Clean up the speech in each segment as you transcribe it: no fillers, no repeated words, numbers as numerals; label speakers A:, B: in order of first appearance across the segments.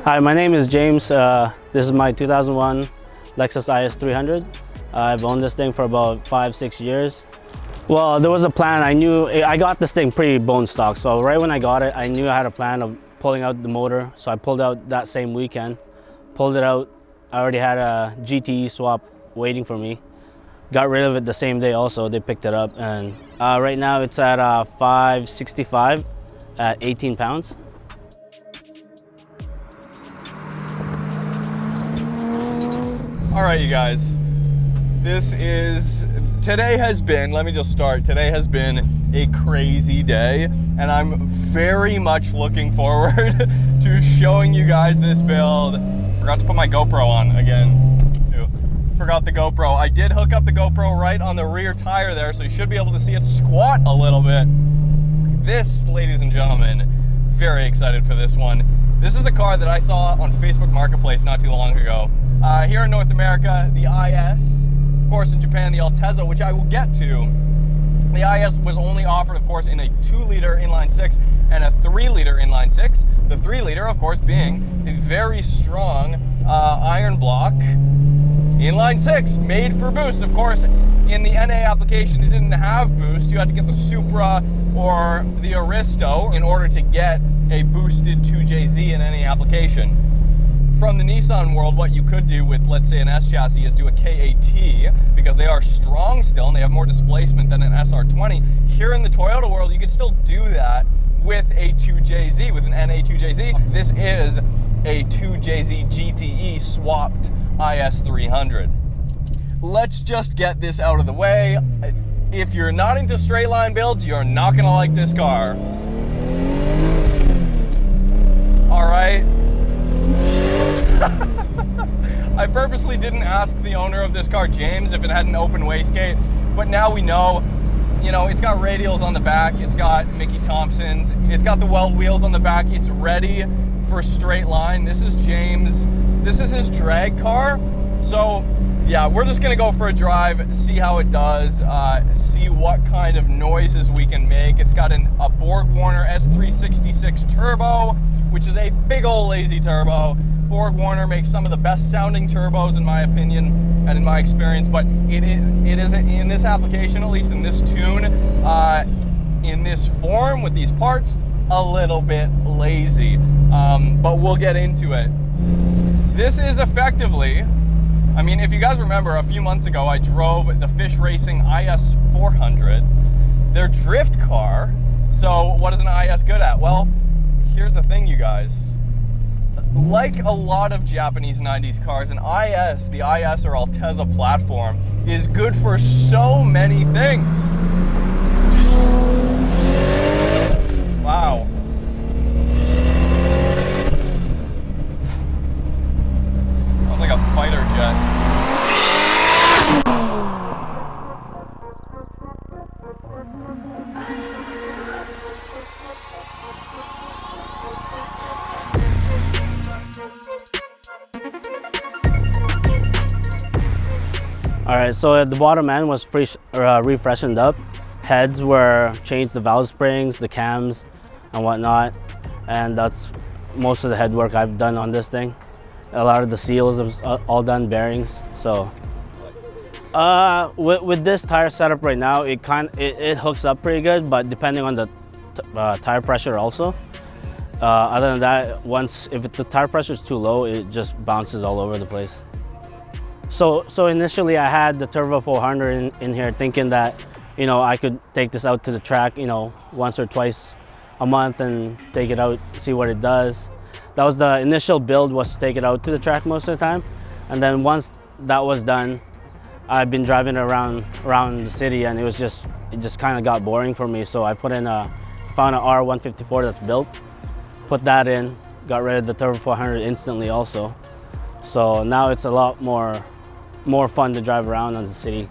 A: Hi, my name is James. This is my 2001 Lexus IS300. I've owned this thing for about 5-6 years. Well, there was a plan. I got this thing pretty bone stock. So right when I got it, I knew I had a plan of pulling out the motor. So I pulled out that same weekend, pulled it out. I already had a GTE swap waiting for me. Got rid of it the same day also. They picked it up, and right now it's at 565 at 18 pounds.
B: All right, you guys, today has been a crazy day, and I'm very much looking forward to showing you guys this build. Forgot to put my GoPro on again. Forgot the GoPro. I did hook up the GoPro right on the rear tire there, so you should be able to see it squat a little bit. This, ladies and gentlemen, very excited for this one. This is a car that I saw on Facebook Marketplace not too long ago. Here in North America, the IS, of course in Japan, the Altezza, which I will get to. The IS was only offered, of course, in a 2-liter inline 6 and a 3-liter inline 6. The 3-liter, of course, being a very strong iron block inline 6 made for boost. Of course, in the NA application, it didn't have boost. You had to get the Supra or the Aristo in order to get a boosted 2JZ in any application. From the Nissan world, what you could do with, let's say, an S chassis is do a KAT, because they are strong still and they have more displacement than an SR20. Here in the Toyota world, you could still do that with a 2JZ, with an NA 2JZ. This is a 2JZ GTE swapped IS300. Let's just get this out of the way. If you're not into straight line builds, you're not gonna like this car. All right. I purposely didn't ask the owner of this car, James, if it had an open wastegate, but now we know. You know, it's got radials on the back, it's got Mickey Thompson's, it's got the weld wheels on the back, it's ready for straight line. This is James, this is his drag car. So yeah, we're just gonna go for a drive, see how it does, see what kind of noises we can make. It's got a BorgWarner S366 turbo, which is a big old lazy turbo. BorgWarner makes some of the best sounding turbos in my opinion and in my experience, but it is in this application, at least in this tune, in this form with these parts, a little bit lazy, but we'll get into it. This is effectively, I mean, if you guys remember, a few months ago I drove the Fish Racing IS400, their drift car. So what is an IS good at? Well, here's the thing, you guys. Like a lot of Japanese 90s cars, an IS, the IS or Altezza platform, is good for so many things. Wow. Sounds like a fighter jet.
A: All right, so at the bottom end was refreshened up. Heads were changed, the valve springs, the cams, and whatnot. And that's most of the head work I've done on this thing. A lot of the seals was all done, bearings. So with this tire setup right now, it hooks up pretty good, but depending on the tire pressure also. Other than that, if the tire pressure is too low, it just bounces all over the place. So initially I had the Turbo 400 in here thinking that, you know, I could take this out to the track, you know, once or twice a month and take it out, see what it does. That was the initial build, was to take it out to the track most of the time. And then once that was done, I've been driving around the city, and it just kind of got boring for me. So I found an R154 that's built, put that in, got rid of the Turbo 400 instantly also. So now it's a lot more fun to drive around in the city.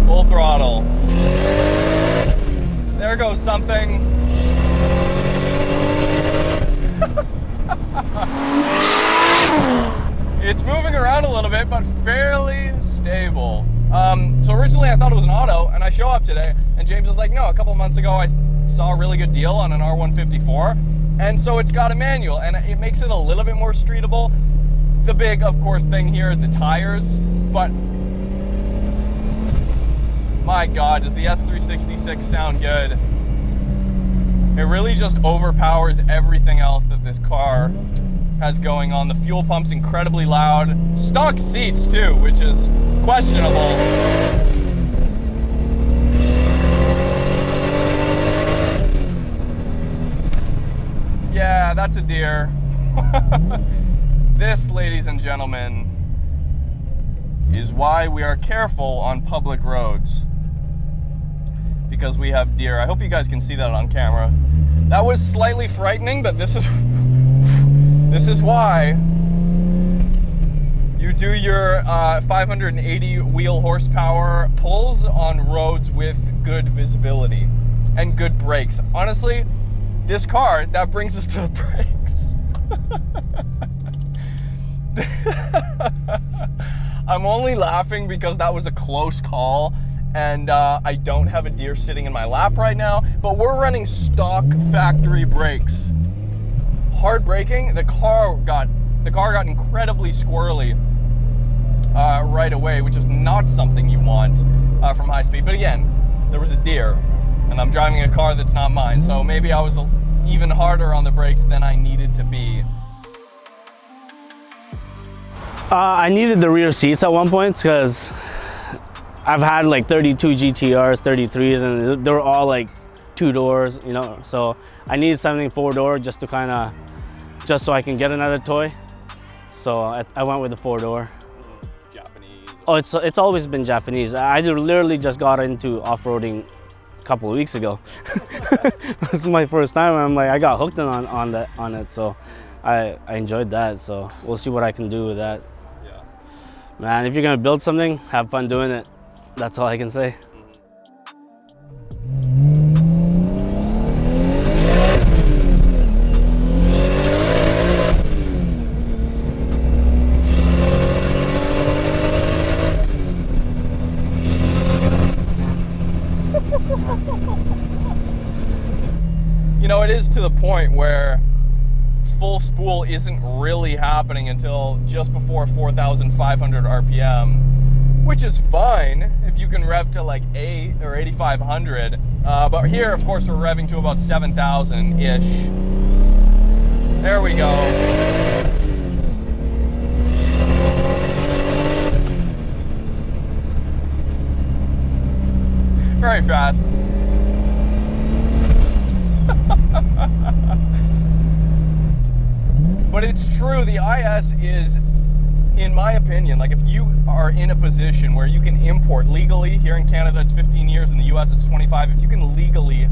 B: Full throttle. There goes something. It's moving around a little bit, but fairly stable. So originally I thought it was an auto, and I show up today, and And James was like, no, a couple months ago I saw a really good deal on an R154, and so it's got a manual, and it makes it a little bit more streetable. The big, of course, thing here is the tires, but my God, does the S366 sound good? It really just overpowers everything else that this car has going on. The fuel pump's incredibly loud. Stock seats too, which is questionable. Yeah, that's a deer. This, ladies and gentlemen, is why we are careful on public roads. Because we have deer. I hope you guys can see that on camera. That was slightly frightening, but this is why you do your 580 wheel horsepower pulls on roads with good visibility and good brakes. Honestly, this car, that brings us to the brakes. I'm only laughing because that was a close call, and I don't have a deer sitting in my lap right now, but we're running stock factory brakes. Hard braking, the car got incredibly squirrely right away, which is not something you want from high speed. But again, there was a deer, and I'm driving a car that's not mine, so maybe I was even harder on the brakes than I needed to be.
A: I needed the rear seats at one point because I've had like 32 GTRs, 33s, and they were all like 2 doors, you know, so I needed something 4-door just to just so I can get another toy. So I went with the 4-door.
B: Japanese.
A: Oh, it's always been Japanese. I literally just got into off-roading a couple of weeks ago. This is my first time, and I'm like, I got hooked on it, so I enjoyed that. So we'll see what I can do with that.
B: Yeah.
A: Man, if you're gonna build something, have fun doing it. That's all I can say.
B: You know, it is to the point where full spool isn't really happening until just before 4,500 RPM, which is fine if you can rev to like 8 or 8,500. But here, of course, we're revving to about 7,000-ish. There we go. Very fast. But it's true, the IS is, in my opinion, like if you are in a position where you can import legally, here in Canada it's 15 years, in the US it's 25, if you can legally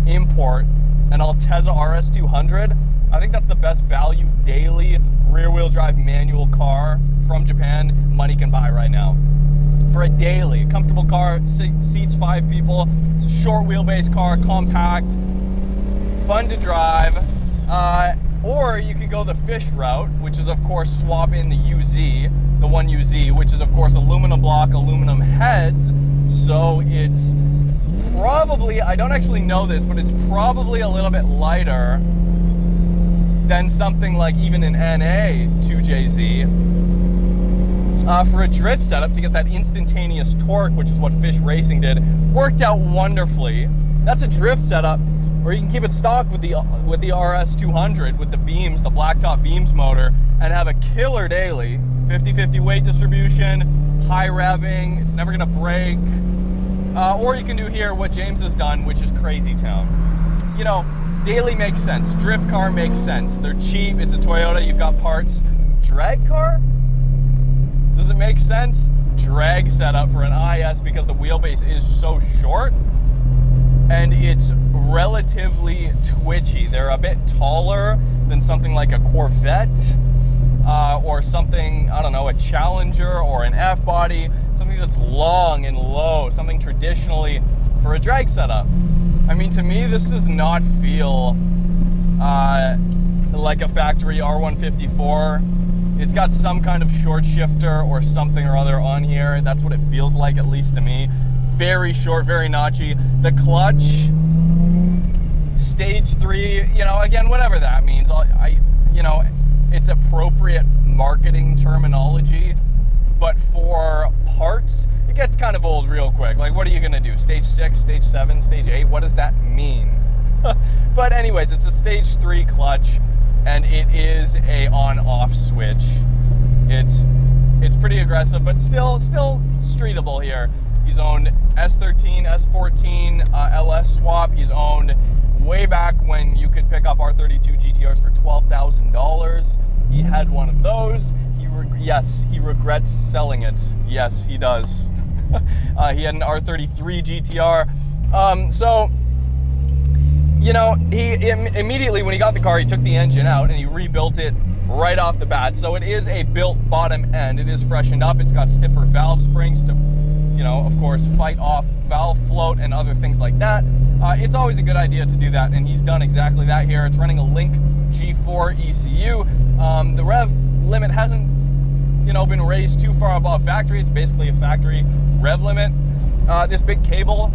B: import an Altezza RS200, I think that's the best value daily rear-wheel drive manual car from Japan money can buy right now. For a daily, comfortable car, seats 5 people, it's a short wheelbase car, compact, fun to drive, or you could go the fish route, which is of course swap in the UZ, the 1UZ, which is of course aluminum block, aluminum heads, so it's probably, I don't actually know this, but it's probably a little bit lighter than something like even an NA 2JZ. For a drift setup to get that instantaneous torque, which is what Fish Racing did, worked out wonderfully. That's a drift setup. Or you can keep it stock with the RS200 with the beams, the blacktop beams motor, and have a killer daily. 50-50 weight distribution, high revving, it's never gonna break. Or you can do here what James has done, which is Crazy Town. You know, daily makes sense, drift car makes sense. They're cheap, it's a Toyota, you've got parts. Drag car? Does it make sense? Drag setup for an IS because the wheelbase is so short. And it's relatively twitchy. They're a bit taller than something like a Corvette or something, I don't know, a Challenger or an F-body, something that's long and low, something traditionally for a drag setup. I mean, to me, this does not feel like a factory R154. It's got some kind of short shifter or something or other on here. That's what it feels like, at least to me. very short, very notchy. The clutch, stage 3, you know, again, whatever that means. You know, it's appropriate marketing terminology, but for parts, it gets kind of old real quick. Like, what are you gonna do? Stage 6, stage 7, stage 8? What does that mean? But anyways, it's a stage 3 clutch, and it is a on-off switch. It's pretty aggressive, but still streetable here. He's owned S13, S14, LS swap. He's owned way back when you could pick up R32 GTRs for $12,000. He had one of those. Yes, he regrets selling it. Yes, he does. He had an R33 GTR. So, you know, he immediately when he got the car, he took the engine out and he rebuilt it right off the bat. So it is a built bottom end. It is freshened up. It's got stiffer valve springs to, you know, of course, fight off valve float and other things like that. It's always a good idea to do that, and he's done exactly that here. It's running a Link G4 ECU. The rev limit hasn't, you know, been raised too far above factory. It's basically a factory rev limit. This big cable,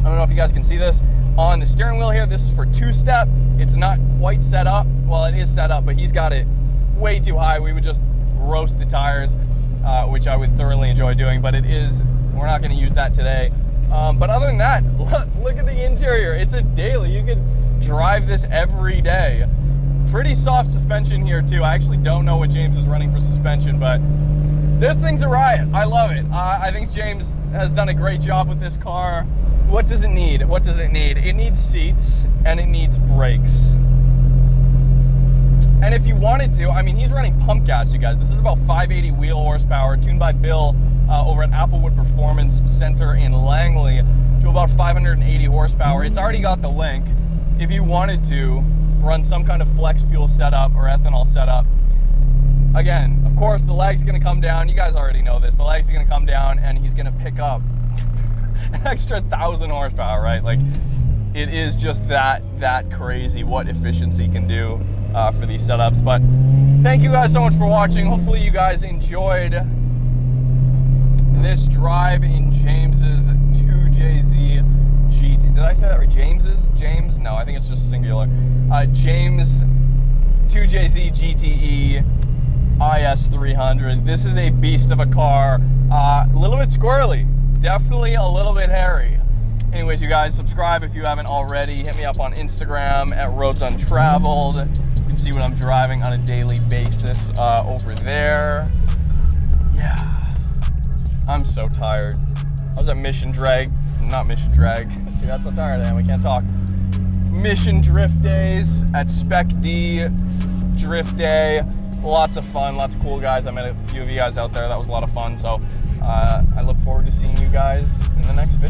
B: I don't know if you guys can see this, on the steering wheel here, this is for 2-step. It's not quite set up. Well, it is set up, but he's got it way too high. We would just roast the tires, which I would thoroughly enjoy doing, but we're not gonna use that today. But other than that, look at the interior. It's a daily. You could drive this every day. Pretty soft suspension here too. I actually don't know what James is running for suspension, but this thing's a riot. I love it. I think James has done a great job with this car. What does it need? What does it need? It needs seats and it needs brakes. And if you wanted to, I mean, he's running pump gas, you guys. This is about 580 wheel horsepower, tuned by Bill over at Applewood Performance Center in Langley to about 580 horsepower. It's already got the Link. If you wanted to run some kind of flex fuel setup or ethanol setup, again, of course, the leg's gonna come down. You guys already know this. The leg's gonna come down and he's gonna pick up an extra 1,000 horsepower, right? Like, it is just that crazy what efficiency can do for these setups. But thank you guys so much for watching. Hopefully you guys enjoyed this drive in James's 2JZ GT. Did I say that right? James's? James? No, I think it's just singular. James 2JZ GTE IS300. This is a beast of a car. A little bit squirrely. Definitely a little bit hairy. Anyways, you guys, subscribe if you haven't already. Hit me up on Instagram at Roads Untraveled. You can see what I'm driving on a daily basis over there. Yeah, I'm so tired. I was at Mission Drag, not Mission Drag. See, that's how tired I am, I can't talk. Mission Drift Days at Spec D Drift Day. Lots of fun, lots of cool guys. I met a few of you guys out there. That was a lot of fun. So I look forward to seeing you guys in the next video.